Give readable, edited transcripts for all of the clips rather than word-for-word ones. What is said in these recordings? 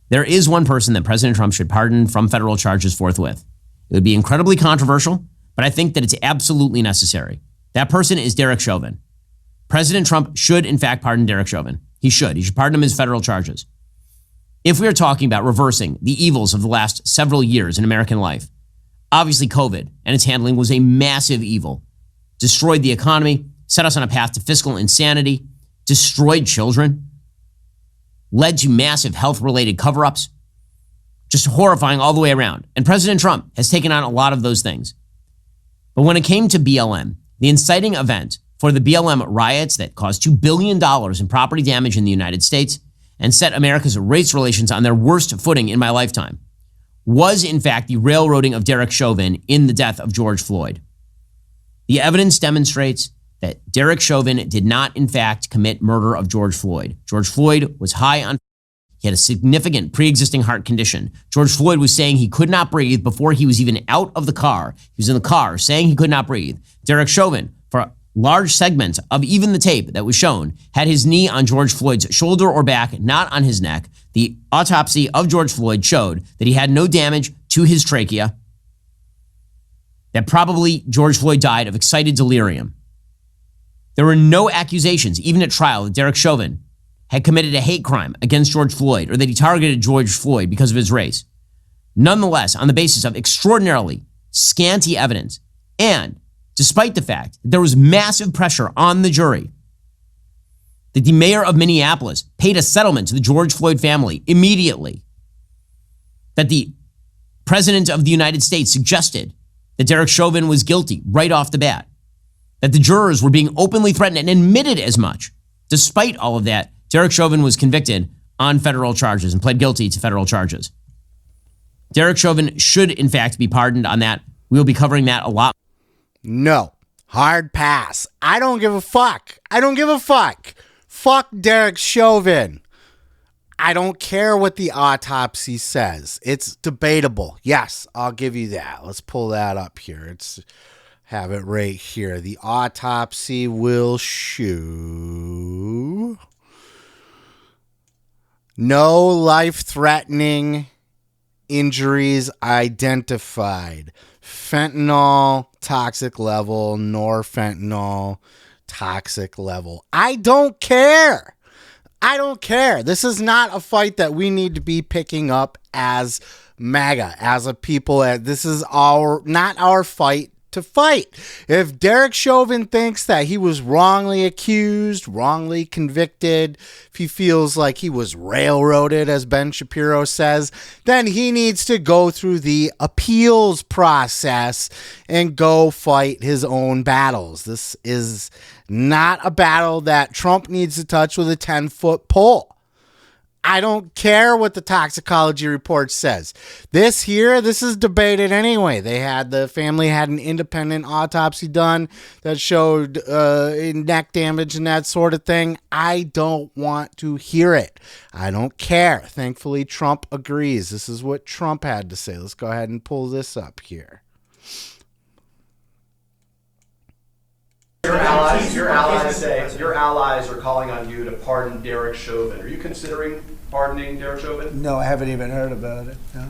There is one person that President Trump should pardon from federal charges forthwith. It would be incredibly controversial, but I think that it's absolutely necessary. That person is Derek Chauvin. President Trump should, in fact, pardon Derek Chauvin. He should. He should pardon him his federal charges. If we are talking about reversing the evils of the last several years in American life, obviously COVID and its handling was a massive evil. Destroyed the economy, set us on a path to fiscal insanity, destroyed children, led to massive health-related cover-ups, just horrifying all the way around. And President Trump has taken on a lot of those things. But when it came to BLM, the inciting event for the BLM riots that caused $2 billion in property damage in the United States and set America's race relations on their worst footing in my lifetime, was in fact the railroading of Derek Chauvin in the death of George Floyd. The evidence demonstrates that Derek Chauvin did not, in fact, commit murder of George Floyd. George Floyd was high on. He had a significant pre-existing heart condition. George Floyd was saying he could not breathe before he was even out of the car. He was in the car saying he could not breathe. Derek Chauvin, for large segments of even the tape that was shown, had his knee on George Floyd's shoulder or back, not on his neck. The autopsy of George Floyd showed that he had no damage to his trachea, that probably George Floyd died of excited delirium. There were no accusations, even at trial, that Derek Chauvin had committed a hate crime against George Floyd or that he targeted George Floyd because of his race. Nonetheless, on the basis of extraordinarily scanty evidence, and despite the fact that there was massive pressure on the jury, that the mayor of Minneapolis paid a settlement to the George Floyd family immediately, that the president of the United States suggested that Derek Chauvin was guilty right off the bat, that the jurors were being openly threatened and admitted as much. Despite all of that, Derek Chauvin was convicted on federal charges and pled guilty to federal charges. Derek Chauvin should, in fact, be pardoned on that. We will be covering that a lot. No. Hard pass. I don't give a fuck. I don't give a fuck. Fuck Derek Chauvin. I don't care what the autopsy says. It's debatable. Yes, I'll give you that. Let's pull that up here. Have it right here. The autopsy will show no life-threatening injuries identified. Fentanyl toxic level, norfentanyl toxic level. I don't care. I don't care. This is not a fight that we need to be picking up as MAGA, as a people. This is not our fight to fight. If Derek Chauvin thinks that he was wrongly accused, wrongly convicted, if he feels like he was railroaded, as Ben Shapiro says, then he needs to go through the appeals process and go fight his own battles. This is not a battle that Trump needs to touch with a 10-foot pole. I don't care what the toxicology report says. This is debated anyway. The family had an independent autopsy done that showed neck damage and that sort of thing. I don't want to hear it. I don't care. Thankfully, Trump agrees. This is what Trump had to say. Let's go ahead and pull this up here. Your allies are calling on you to pardon Derek Chauvin. Are you considering pardoning Derek Chauvin? No, I haven't even heard about it. No.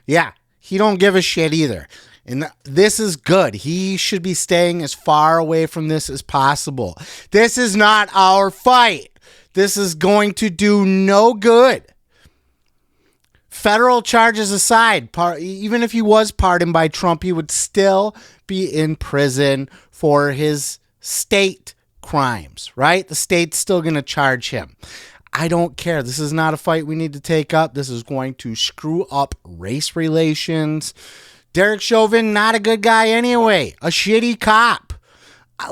Yeah, he don't give a shit either. And this is good. He should be staying as far away from this as possible. This is not our fight. This is going to do no good. Federal charges aside, even if he was pardoned by Trump, he would still be in prison for his state crimes, right? The state's still going to charge him. I don't care. This is not a fight we need to take up. This is going to screw up race relations. Derek Chauvin, not a good guy anyway. A shitty cop.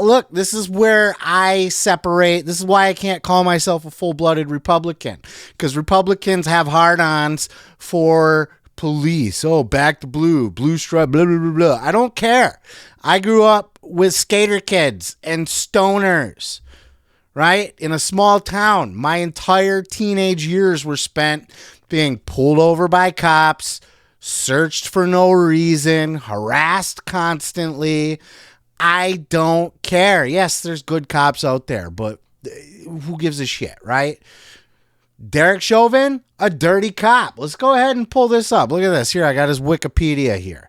Look, this is where I separate. This is why I can't call myself a full-blooded Republican, because Republicans have hard-ons for police. Oh, back to blue stripe, blah, blah, blah, blah. I don't care. I grew up with skater kids and stoners, right? In a small town. My entire teenage years were spent being pulled over by cops, searched for no reason, harassed constantly. I don't care. Yes, there's good cops out there, but who gives a shit, right? Derek Chauvin, a dirty cop. Let's go ahead and pull this up. Look at this. Here, I got his Wikipedia here.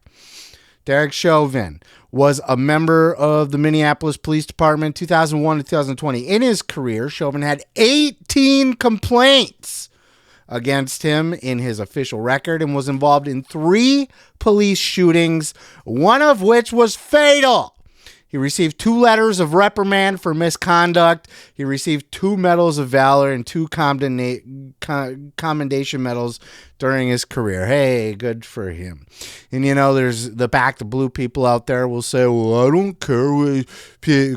Derek Chauvin was a member of the Minneapolis Police Department 2001 to 2020. In his career, Chauvin had 18 complaints against him in his official record and was involved in 3 police shootings, one of which was fatal. He received 2 letters of reprimand for misconduct. He received 2 medals of valor and 2 commendation medals during his career. Hey, good for him. And, you know, there's the back to blue people out there will say, well, I don't care.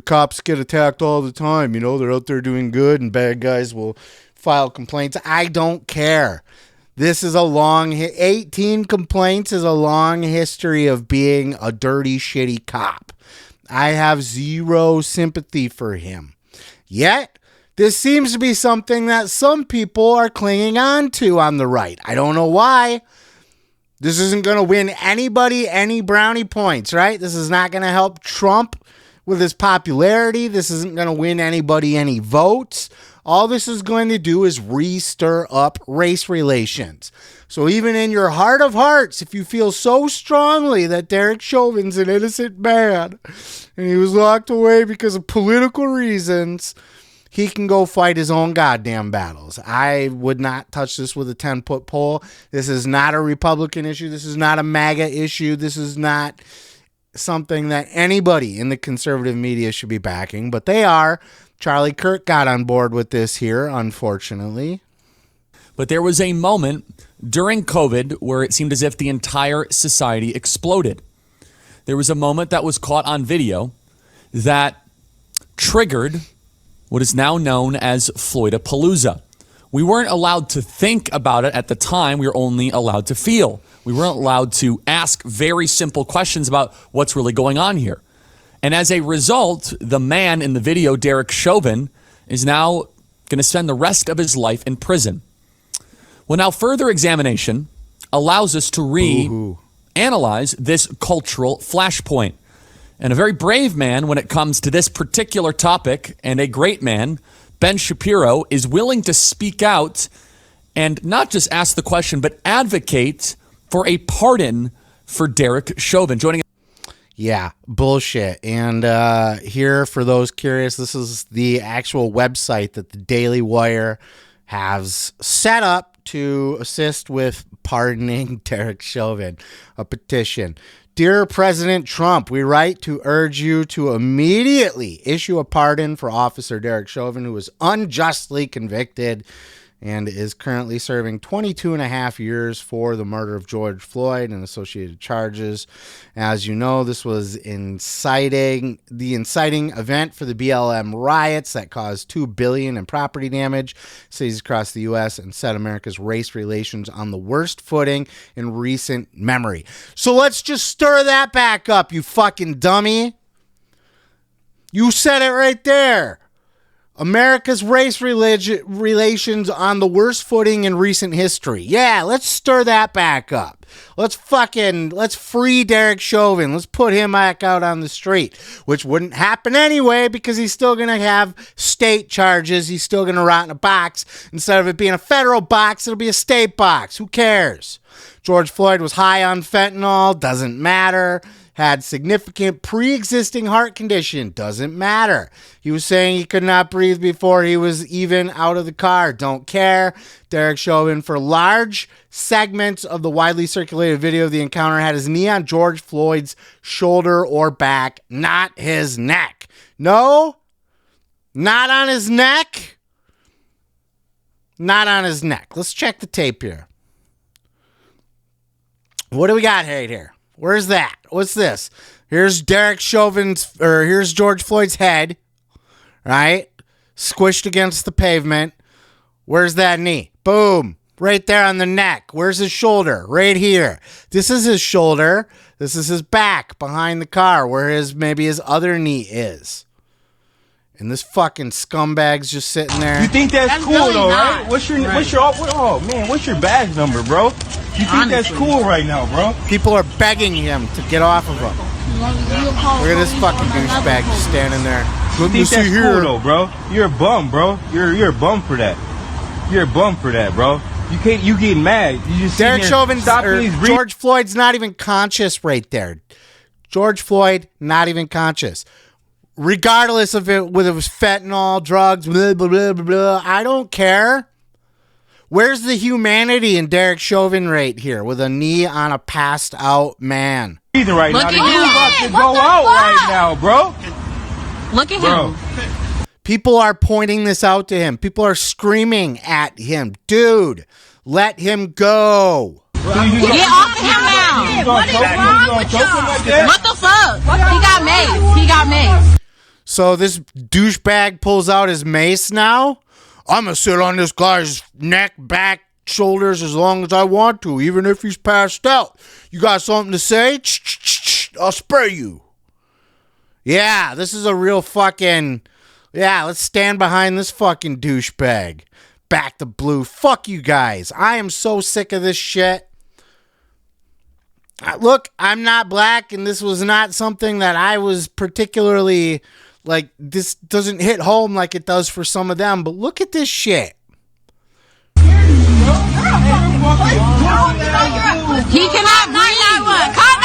Cops get attacked all the time. You know, they're out there doing good and bad guys will file complaints. I don't care. This is 18 complaints is a long history of being a dirty, shitty cop. I have zero sympathy for him. Yet, this seems to be something that some people are clinging on to on the right. I don't know why. This isn't going to win anybody any brownie points, right? This is not going to help Trump with his popularity. This isn't going to win anybody any votes. All this is going to do is re-stir up race relations. So even in your heart of hearts, if you feel so strongly that Derek Chauvin's an innocent man and he was locked away because of political reasons, he can go fight his own goddamn battles. I would not touch this with a 10-foot pole. This is not a Republican issue. This is not a MAGA issue. This is not something that anybody in the conservative media should be backing, but they are. Charlie Kirk got on board with this here, unfortunately. But there was a moment during COVID where it seemed as if the entire society exploded. There was a moment that was caught on video that triggered what is now known as Floydapalooza. We weren't allowed to think about it at the time. We were only allowed to feel. We weren't allowed to ask very simple questions about what's really going on here. And as a result, the man in the video, Derek Chauvin, is now going to spend the rest of his life in prison. Well, now further examination allows us to reanalyze this cultural flashpoint. And a very brave man when it comes to this particular topic, and a great man, Ben Shapiro, is willing to speak out and not just ask the question, but advocate for a pardon for Derek Chauvin. Joining us. Yeah, bullshit. And here, for those curious, this is the actual website that the Daily Wire has set up to assist with pardoning Derek Chauvin, a petition. Dear President Trump, we write to urge you to immediately issue a pardon for Officer Derek Chauvin, who was unjustly convicted and is currently serving 22 and a half years for the murder of George Floyd and associated charges. As you know, this was the inciting event for the BLM riots that caused $2 billion in property damage, cities across the U.S., and set America's race relations on the worst footing in recent memory. So let's just stir that back up, you fucking dummy. You said it right there. America's race relations on the worst footing in recent history. Yeah, let's stir that back up. Let's free Derek Chauvin. Let's put him back out on the street, which wouldn't happen anyway because he's still going to have state charges. He's still going to rot in a box. Instead of it being a federal box, it'll be a state box. Who cares? George Floyd was high on fentanyl. Doesn't matter. Had significant pre-existing heart condition. Doesn't matter. He was saying he could not breathe before he was even out of the car. Don't care. Derek Chauvin, for large segments of the widely circulated video of the encounter, had his knee on George Floyd's shoulder or back, not his neck. No, not on his neck. Not on his neck. Let's check the tape here. What do we got right here? Where's that? What's this? Here's Derek Chauvin's, or here's George Floyd's head, right? Squished against the pavement. Where's that knee? Boom. Right there on the neck. Where's his shoulder? Right here. This is his shoulder. This is his back behind the car where maybe his other knee is. And this fucking scumbag's just sitting there. You think that's cool really though, not. Right? What's your badge number, bro? You think that's cool right now, bro? People are begging him to get off of him. Look at this fucking douchebag just standing there. You think that's cool though, bro? You're a bum, bro. You're a bum for that. You're a bum for that, bro. You getting mad. You just Derek Chauvin or George. George Floyd's not even conscious right there. George Floyd, not even conscious. Regardless of whether it was fentanyl, drugs, blah, blah, blah, blah, blah, I don't care. Where's the humanity in Derek Chauvin right here with a knee on a passed out man? Right Look now, at you him. about to go What the out fuck? right now, bro. Look at Bro. him. People are pointing this out to him. People are screaming at him. Dude, let him go. Get off of him now. What is wrong with y'all? What the fuck? He got mace. He got mace. So this douchebag pulls out his mace now. I'm going to sit on this guy's neck, back, shoulders as long as I want to, even if he's passed out. You got something to say? I'll spray you. Yeah, this is a real fucking... Yeah, let's stand behind this fucking douchebag. Back to blue. Fuck you guys. I am so sick of this shit. Look, I'm not black, and this was not something that I was particularly... Like, this doesn't hit home like it does for some of them, but look at this shit. He cannot breathe.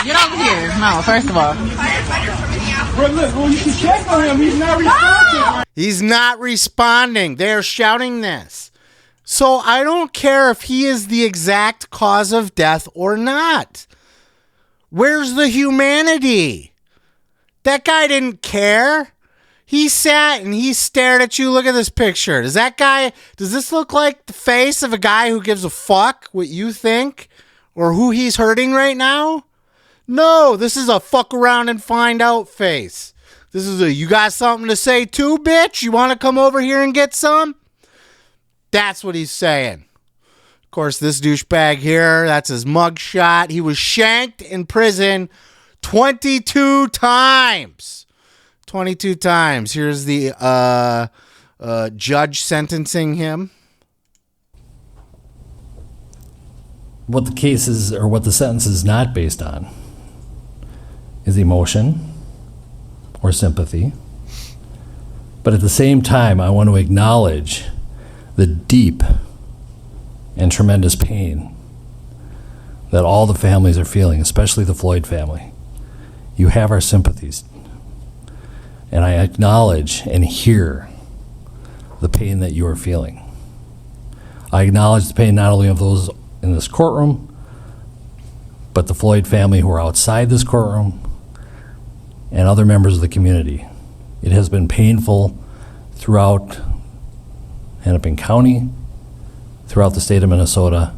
Get over here. No, first of all. Bro, look, well, you can check on him. He's not responding. He's not responding. They're shouting this. So I don't care if he is the exact cause of death or not. Where's the humanity? That guy didn't care. He sat and he stared at you. Look at this picture. Does this look like the face of a guy who gives a fuck what you think or who he's hurting right now? No, this is a fuck around and find out face. This is you got something to say too, bitch? You want to come over here and get some? That's what he's saying. Of course, this douchebag here, that's his mugshot. He was shanked in prison 22 times. 22 times. Here's the judge sentencing him. What the case is, or what the sentence is not based on, is emotion or sympathy. But at the same time, I want to acknowledge the deep and tremendous pain that all the families are feeling, especially the Floyd family. You have our sympathies. And I acknowledge and hear the pain that you are feeling. I acknowledge the pain not only of those in this courtroom, but the Floyd family who are outside this courtroom and other members of the community. It has been painful throughout Hennepin County, throughout the state of Minnesota,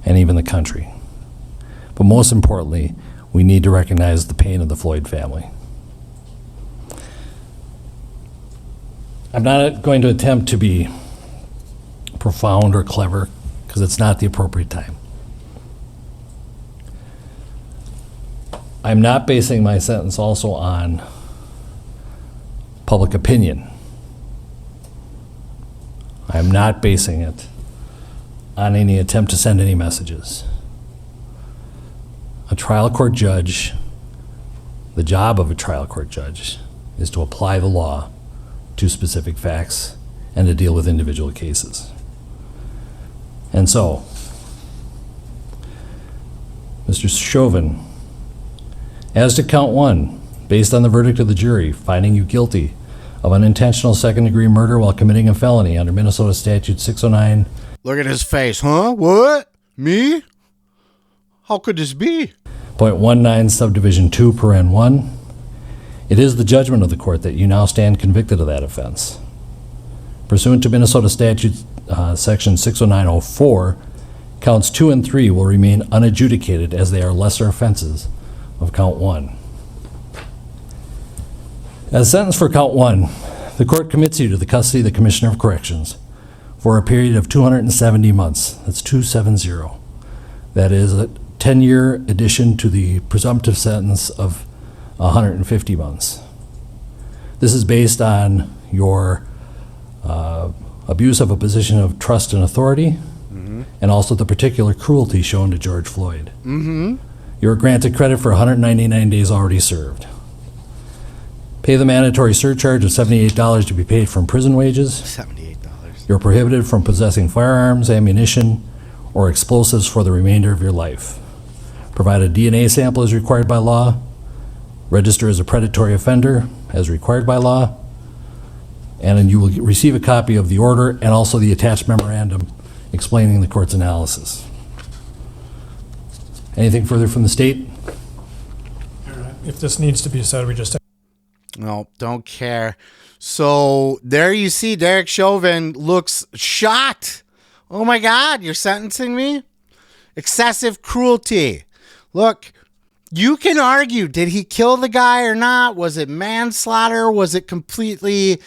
and even the country. But most importantly, we need to recognize the pain of the Floyd family. I'm not going to attempt to be profound or clever because it's not the appropriate time. I'm not basing my sentence also on public opinion. I'm not basing it on any attempt to send any messages. A trial court judge, the job of a trial court judge is to apply the law to specific facts and to deal with individual cases. And so, Mr. Chauvin, as to count one, based on the verdict of the jury finding you guilty of unintentional second-degree murder while committing a felony under Minnesota Statute 609. Look at his face, huh? What? Me? How could this be? .19 subdivision 2 paren 1. It is the judgment of the court that you now stand convicted of that offense. Pursuant to Minnesota Statute section 60904, counts 2 and 3 will remain unadjudicated as they are lesser offenses of count 1. As sentenced for count 1, the court commits you to the custody of the Commissioner of Corrections for a period of 270 months. That's 270. That is a 10-year addition to the presumptive sentence of 150 months. This is based on your abuse of a position of trust and authority, and also the particular cruelty shown to George Floyd. You're granted credit for 199 days already served. Pay the mandatory surcharge of $78 to be paid from prison wages. $78. You're prohibited from possessing firearms, ammunition, or explosives for the remainder of your life. Provide a DNA sample as required by law. Register as a predatory offender as required by law. And then you will receive a copy of the order and also the attached memorandum explaining the court's analysis. Anything further from the state? If this needs to be said, we just... No, don't care. So there you see Derek Chauvin looks shocked. Oh my God, you're sentencing me? Excessive cruelty. Look, you can argue, did he kill the guy or not? Was it manslaughter? Was it completely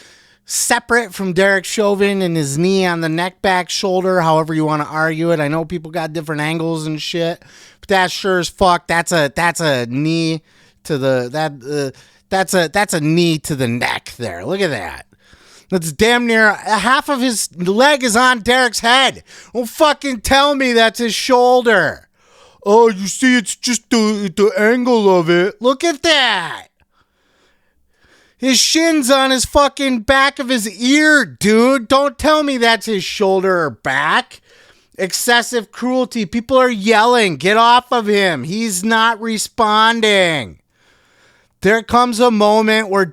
separate from Derek Chauvin and his knee on the neck, back, shoulder, however you want to argue it? I know people got different angles and shit, but that sure as fuck, that's a knee to the, that's a knee to the neck there. Look at that. That's damn near half of his leg is on Derek's head. Don't fucking tell me that's his shoulder. Oh, you see, it's just the angle of it. Look at that. His shin's on his fucking back of his ear, dude. Don't tell me that's his shoulder or back. Excessive cruelty. People are yelling. Get off of him. He's not responding. There comes a moment where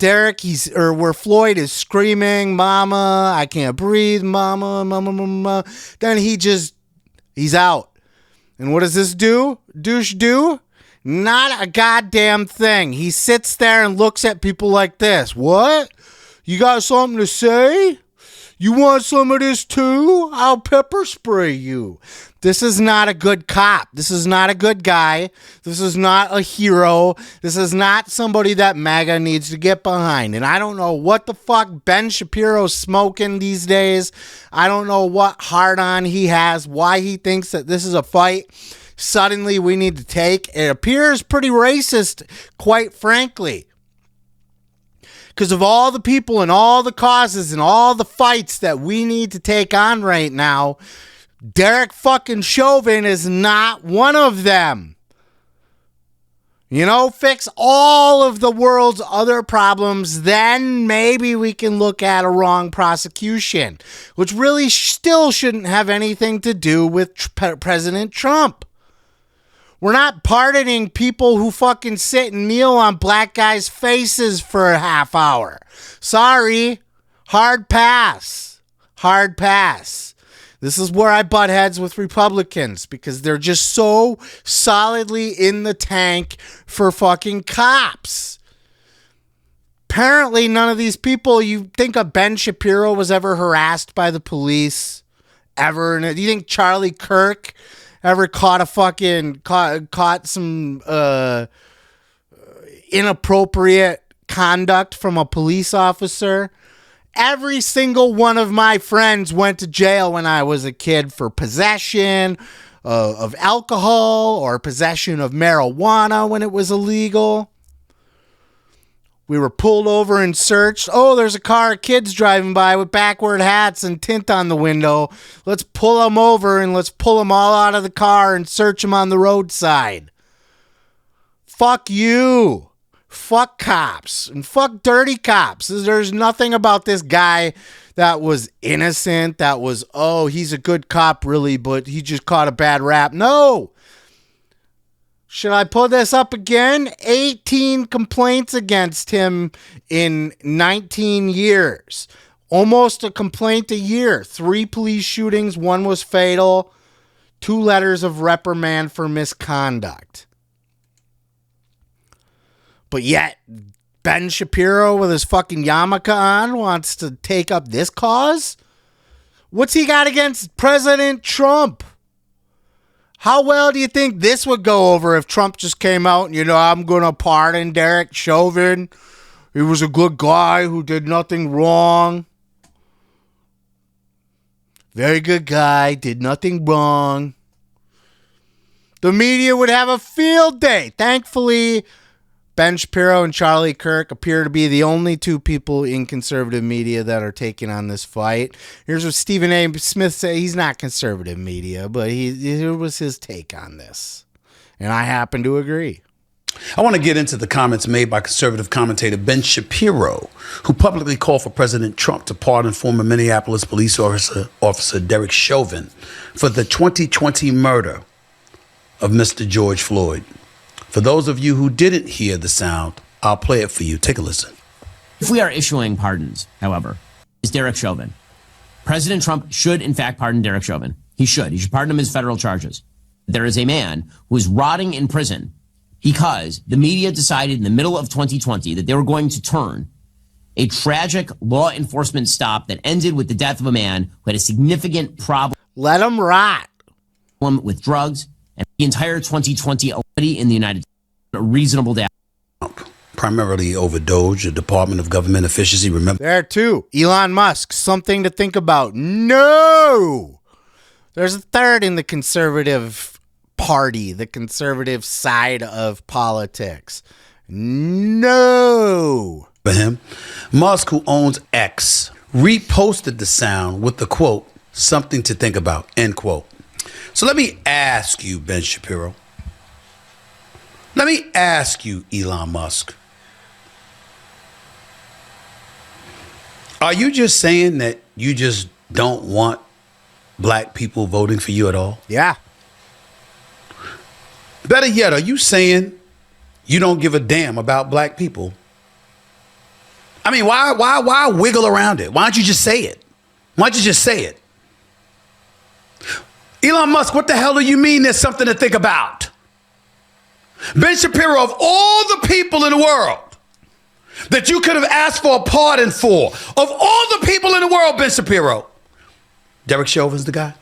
where Floyd is screaming, "Mama, I can't breathe, mama, mama, mama." Then he's out. And what does this douche do? Not a goddamn thing. He sits there and looks at people like this. What? You got something to say? You want some of this too? I'll pepper spray you. This is not a good cop. This is not a good guy. This is not a hero. This is not somebody that MAGA needs to get behind. And I don't know what the fuck Ben Shapiro's smoking these days. I don't know what HARDON he has, why he thinks that this is a fight suddenly we need to take. It appears pretty racist, quite frankly. Because of all the people and all the causes and all the fights that we need to take on right now, Derek fucking Chauvin is not one of them. You know, fix all of the world's other problems, then maybe we can look at a wrong prosecution, which really still shouldn't have anything to do with President Trump. We're not pardoning people who fucking sit and kneel on black guys' faces for a half hour. Sorry. Hard pass. Hard pass. This is where I butt heads with Republicans because they're just so solidly in the tank for fucking cops. Apparently, none of these people, you think of Ben Shapiro was ever harassed by the police? Ever? Do you think Charlie Kirk ever caught some inappropriate conduct from a police officer? Every single one of my friends went to jail when I was a kid for possession of alcohol or possession of marijuana when it was illegal. We were pulled over and searched. Oh, there's a car of kids driving by with backward hats and tint on the window. Let's pull them over and let's pull them all out of the car and search them on the roadside. Fuck you. Fuck cops and fuck dirty cops. There's nothing about this guy that was innocent, that was, oh, he's a good cop really, but he just caught a bad rap. No. Should I pull this up again? 18 complaints against him in 19 years. Almost a complaint a year. 3 police shootings. 1 was fatal. 2 letters of reprimand for misconduct. But yet, Ben Shapiro with his fucking yarmulke on wants to take up this cause? What's he got against President Trump? How well do you think this would go over if Trump just came out and, I'm going to pardon Derek Chauvin. He was a good guy who did nothing wrong. Very good guy, did nothing wrong. The media would have a field day. Thankfully, Ben Shapiro and Charlie Kirk appear to be the only 2 people in conservative media that are taking on this fight. Here's what Stephen A. Smith said. He's not conservative media, but here was his take on this. And I happen to agree. I want to get into the comments made by conservative commentator Ben Shapiro, who publicly called for President Trump to pardon former Minneapolis police officer Derek Chauvin for the 2020 murder of Mr. George Floyd. For those of you who didn't hear the sound, I'll play it for you. Take a listen. If we are issuing pardons, however, is Derek Chauvin. President Trump should, in fact, pardon Derek Chauvin. He should. He should pardon him his federal charges. There is a man who is rotting in prison because the media decided in the middle of 2020 that they were going to turn a tragic law enforcement stop that ended with the death of a man who had a significant problem. Let him rot. With drugs, and the entire 2020 already in the United States, a reasonable doubt. Primarily over Doge, the Department of Government Efficiency. Remember there too. Elon Musk, something to think about. No! There's a third in the conservative party, the conservative side of politics. No! For him, Musk, who owns X, reposted the sound with the quote, "something to think about," end quote. So let me ask you, Ben Shapiro. Let me ask you, Elon Musk. Are you just saying that you just don't want black people voting for you at all? Yeah. Better yet, are you saying you don't give a damn about black people? I mean, why wiggle around it? Why don't you just say it? Why don't you just say it? Elon Musk, what the hell do you mean there's something to think about? Ben Shapiro, of all the people in the world that you could have asked for a pardon for, of all the people in the world, Ben Shapiro, Derek Chauvin's the guy?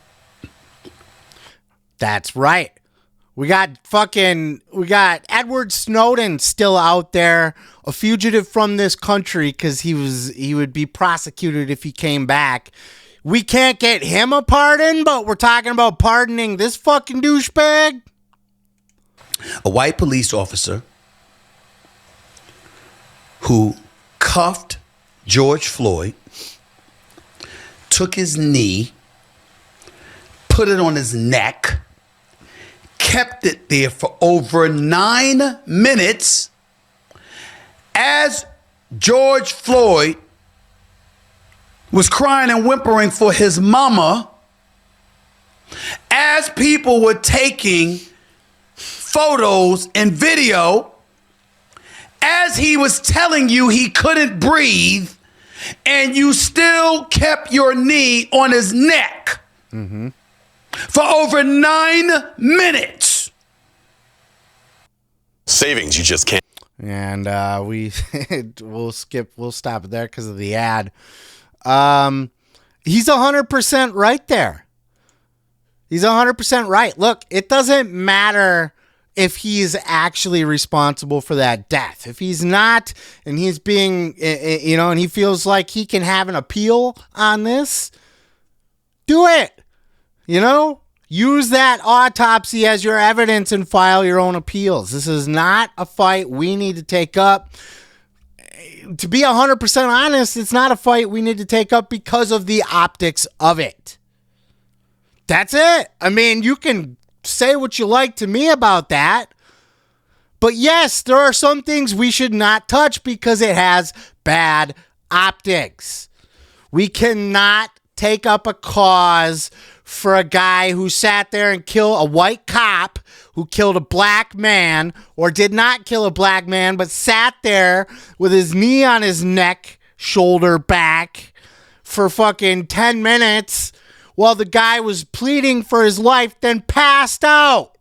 That's right. We got Edward Snowden still out there, a fugitive from this country because he would be prosecuted if he came back. We can't get him a pardon, but we're talking about pardoning this fucking douchebag? A white police officer who cuffed George Floyd, took his knee, put it on his neck, kept it there for over 9 minutes as George Floyd was crying and whimpering for his mama, as people were taking photos and video, as he was telling you he couldn't breathe, and you still kept your knee on his neck for over 9 minutes. Savings you just can't. And we'll stop it there because of the ad. He's 100% right there. He's 100% right. Look, it doesn't matter if he's actually responsible for that death. If he's not, and he's being, and he feels like he can have an appeal on this, do it. Use that autopsy as your evidence and file your own appeals. This is not a fight we need to take up. To be 100% honest, it's not a fight we need to take up because of the optics of it. That's it. I mean, you can say what you like to me about that. But yes, there are some things we should not touch because it has bad optics. We cannot take up a cause for a guy who sat there and killed a white cop who killed a black man, or did not kill a black man, but sat there with his knee on his neck, shoulder, back for fucking 10 minutes while the guy was pleading for his life, then passed out.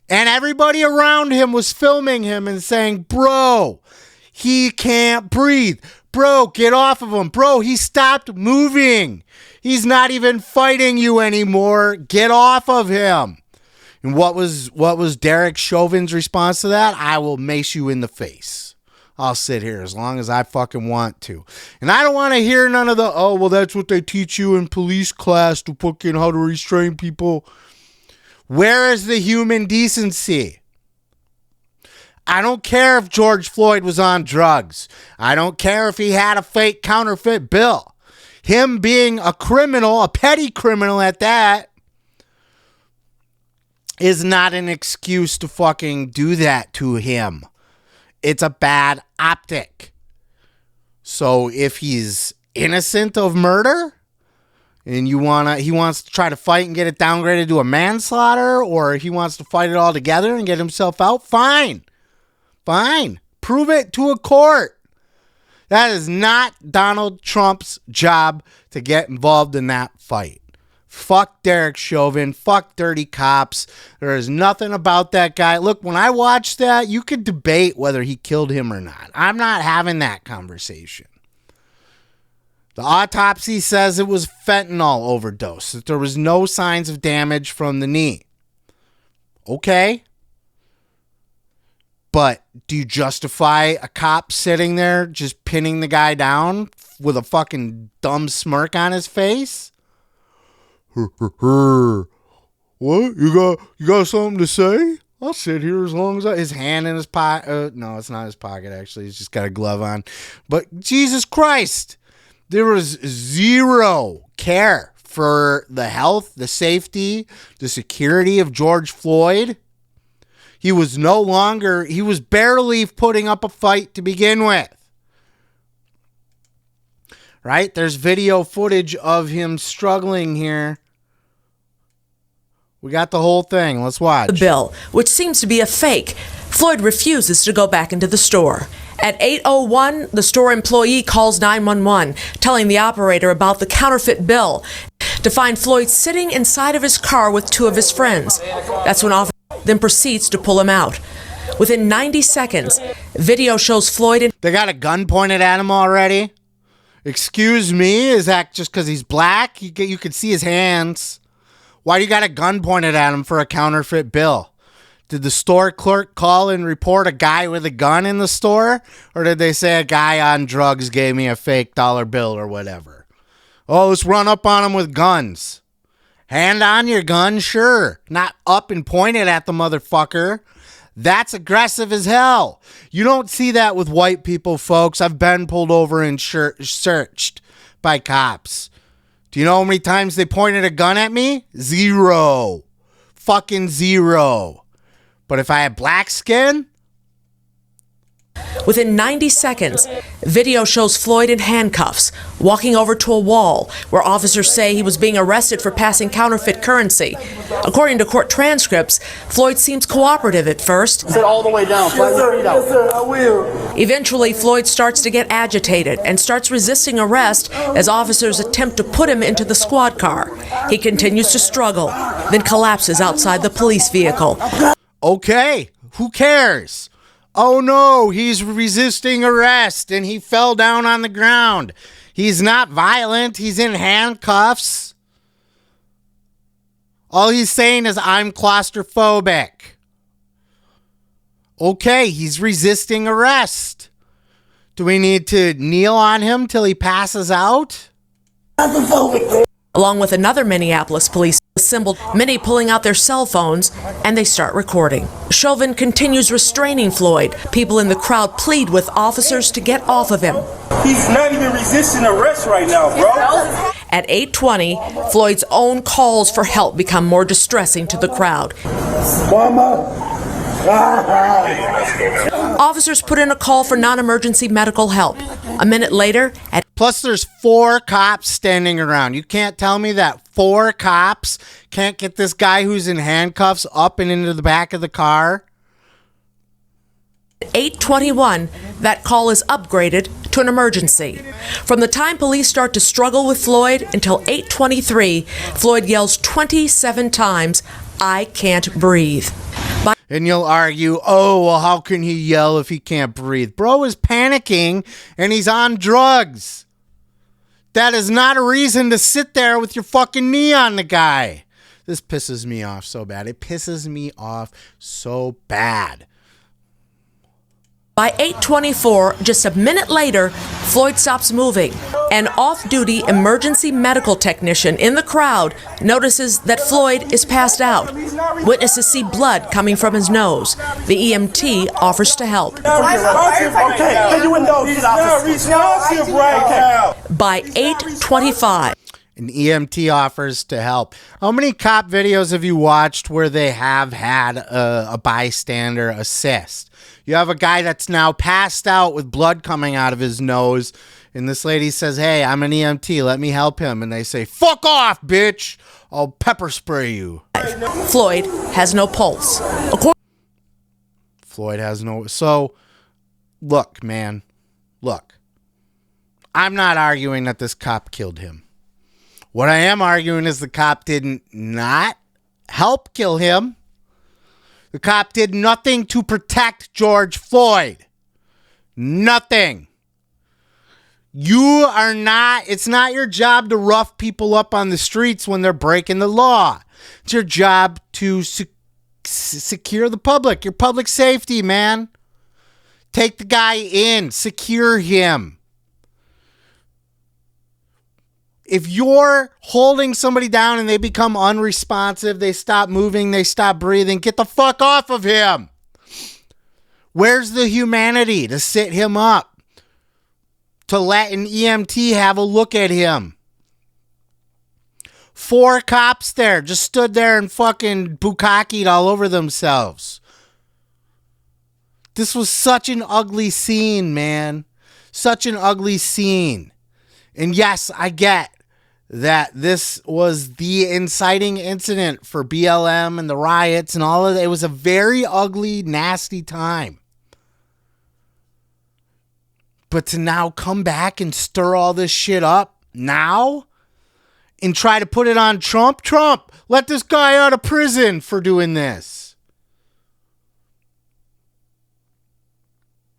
And everybody around him was filming him and saying, bro, he can't breathe. Bro, get off of him. Bro, he stopped moving. He's not even fighting you anymore. Get off of him. And what was Derek Chauvin's response to that? I will mace you in the face. I'll sit here as long as I fucking want to. And I don't want to hear none of the, oh, well, that's what they teach you in police class to fucking how to restrain people. Where is the human decency? I don't care if George Floyd was on drugs. I don't care if he had a fake counterfeit bill. Him being a criminal, a petty criminal at that, is not an excuse to fucking do that to him. It's a bad optic. So if he's innocent of murder and he wants to try to fight and get it downgraded to a manslaughter, or he wants to fight it all together and get himself out, fine. Prove it to a court. That is not Donald Trump's job to get involved in that fight. Fuck Derek Chauvin. Fuck dirty cops. There is nothing about that guy. Look, when I watched that, you could debate whether he killed him or not. I'm not having that conversation. The autopsy says it was fentanyl overdose, that there was no signs of damage from the knee. Okay. But do you justify a cop sitting there just pinning the guy down with a fucking dumb smirk on his face? What? You got something to say? I'll sit here as long as his hand in his pocket. No, it's not his pocket, actually. He's just got a glove on. But Jesus Christ, there was zero care for the health, the safety, the security of George Floyd. He was barely putting up a fight to begin with. Right? There's video footage of him struggling here. We got the whole thing. Let's watch. The bill, which seems to be a fake. Floyd refuses to go back into the store. At 8:01, the store employee calls 911, telling the operator about the counterfeit bill, to find Floyd sitting inside of his car with two of his friends. That's when officer then proceeds to pull him out. Within 90 seconds, video shows Floyd They got a gun pointed at him already. Excuse me, is that just because he's black? You can see his hands. Why do you got a gun pointed at him for a counterfeit bill? Did the store clerk call and report a guy with a gun in the store? Or did they say a guy on drugs gave me a fake dollar bill or whatever? Oh, let's run up on him with guns. Hand on your gun, sure. Not up and pointed at the motherfucker. That's aggressive as hell. You don't see that with white people, folks. I've been pulled over and searched by cops. Do you know how many times they pointed a gun at me? 0. Fucking 0. But if I had black skin? Within 90 seconds, video shows Floyd in handcuffs, walking over to a wall where officers say he was being arrested for passing counterfeit currency. According to court transcripts, Floyd seems cooperative at first. Sit all the way down. Yes, sir. Yes, sir. I will. Eventually, Floyd starts to get agitated and starts resisting arrest as officers attempt to put him into the squad car. He continues to struggle, then collapses outside the police vehicle. Okay, who cares? Oh no, he's resisting arrest and he fell down on the ground. He's not violent. He's in handcuffs. All he's saying is, I'm claustrophobic. Okay, he's resisting arrest. Do we need to kneel on him till he passes out? Along with another Minneapolis police assembled, many pulling out their cell phones, and they start recording. Chauvin continues restraining Floyd. People in the crowd plead with officers to get off of him. He's not even resisting arrest right now, bro. At 8:20, Floyd's own calls for help become more distressing to the crowd. Mama. Officers put in a call for non-emergency medical help. A minute later, plus there's 4 cops standing around. You can't tell me that 4 cops can't get this guy who's in handcuffs up and into the back of the car. 8:21, that call is upgraded to an emergency. From the time police start to struggle with Floyd until 8:23, Floyd yells 27 times, "I can't breathe." And you'll argue, oh, well, how can he yell if he can't breathe? Bro is panicking and he's on drugs. That is not a reason to sit there with your fucking knee on the guy. This pisses me off so bad. It pisses me off so bad. By 8:24, just a minute later, Floyd stops moving. An off-duty emergency medical technician in the crowd notices that Floyd is passed out. Witnesses see blood coming from his nose. The EMT offers to help. By 8:25, An EMT offers to help. How many cop videos have you watched where they have had a bystander assist? You have a guy that's now passed out with blood coming out of his nose, and this lady says, hey, I'm an EMT, let me help him. And they say, fuck off, bitch. I'll pepper spray you. Floyd has no pulse. Floyd has no... So, look, man. Look. I'm not arguing that this cop killed him. What I am arguing is the cop didn't not help kill him. The cop did nothing to protect George Floyd. Nothing. You are not, it's not your job to rough people up on the streets when they're breaking the law. It's your job to secure the public, your public safety, man. Take the guy in, secure him. If you're holding somebody down and they become unresponsive, they stop moving, they stop breathing, get the fuck off of him. Where's the humanity to sit him up? To let an EMT have a look at him? 4 cops there just stood there and fucking bukkakied all over themselves. This was such an ugly scene, man. Such an ugly scene. And yes, I get that this was the inciting incident for BLM and the riots and all of that. It was a very ugly, nasty time. But to now come back and stir all this shit up now and try to put it on Trump, let this guy out of prison for doing this.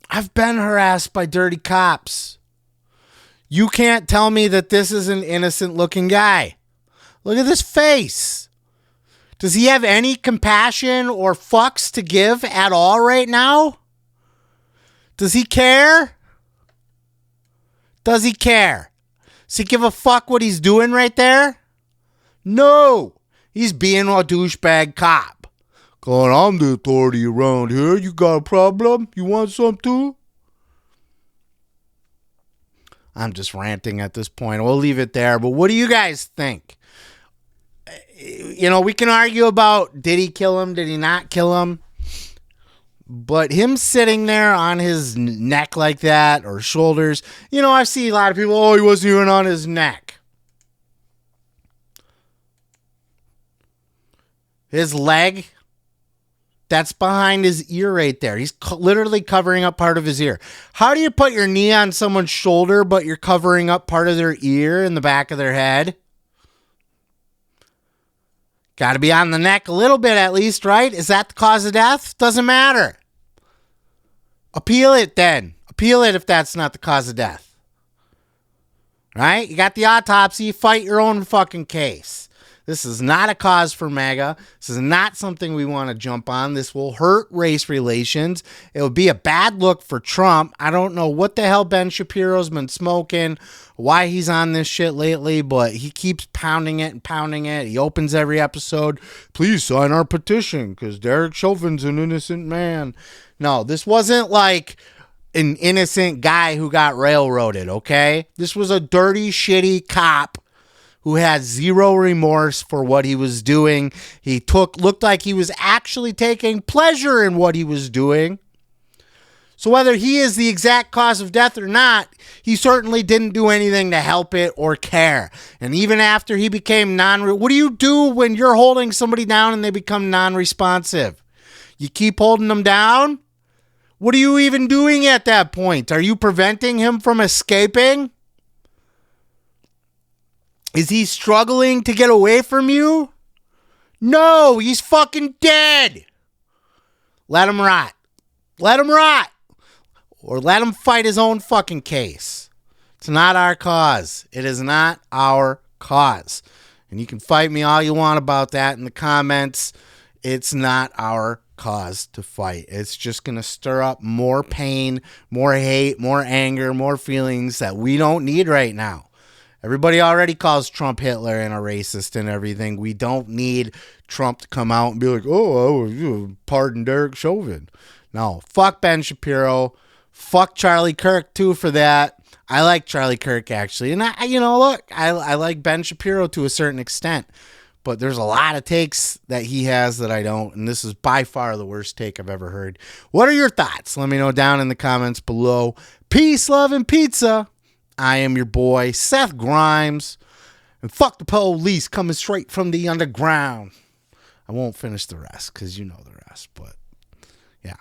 I've been harassed by dirty cops. You can't tell me that this is an innocent looking guy. Look at this face. Does he have any compassion or fucks to give at all right now? Does he care? Does he care? Does he give a fuck what he's doing right there? No. He's being a douchebag cop. Going, I'm the authority around here. You got a problem? You want some too? I'm just ranting at this point. We'll leave it there. But what do you guys think? You know, we can argue about did he kill him? Did he not kill him? But him sitting there on his neck like that or shoulders, you know, I see a lot of people, oh, he wasn't even on his neck. His leg, that's behind his ear right there. He's literally covering up part of his ear. How do you put your knee on someone's shoulder, but you're covering up part of their ear and the back of their head? Got to be on the neck a little bit at least, right? Is that the cause of death? Doesn't matter. Appeal it then. Appeal it if that's not the cause of death. Right? You got the autopsy. Fight your own fucking case. This is not a cause for MAGA. This is not something we want to jump on. This will hurt race relations. It would be a bad look for Trump. I don't know what the hell Ben Shapiro's been smoking, why he's on this shit lately, but he keeps pounding it and pounding it. He opens every episode, please sign our petition because Derek Chauvin's an innocent man. No, this wasn't like an innocent guy who got railroaded, okay? This was a dirty, shitty cop who had zero remorse for what he was doing. He looked like he was actually taking pleasure in what he was doing. So whether he is the exact cause of death or not, he certainly didn't do anything to help it or care. And even after he became what do you do when you're holding somebody down and they become non-responsive? You keep holding them down? What are you even doing at that point? Are you preventing him from escaping? Is he struggling to get away from you? No, he's fucking dead. Let him rot. Let him rot. Or let him fight his own fucking case. It's not our cause. It is not our cause. And you can fight me all you want about that in the comments. It's not our cause to fight. It's just going to stir up more pain, more hate, more anger, more feelings that we don't need right now. Everybody already calls Trump Hitler and a racist and everything. We don't need Trump to come out and be like, oh, pardon Derek Chauvin. No, fuck Ben Shapiro. Fuck Charlie Kirk, too, for that. I like Charlie Kirk, actually. And, look, I like Ben Shapiro to a certain extent. But there's a lot of takes that he has that I don't. And this is by far the worst take I've ever heard. What are your thoughts? Let me know down in the comments below. Peace, love, and pizza. I am your boy, Seth Grimes. And fuck the police coming straight from the underground. I won't finish the rest because you know the rest. But, yeah.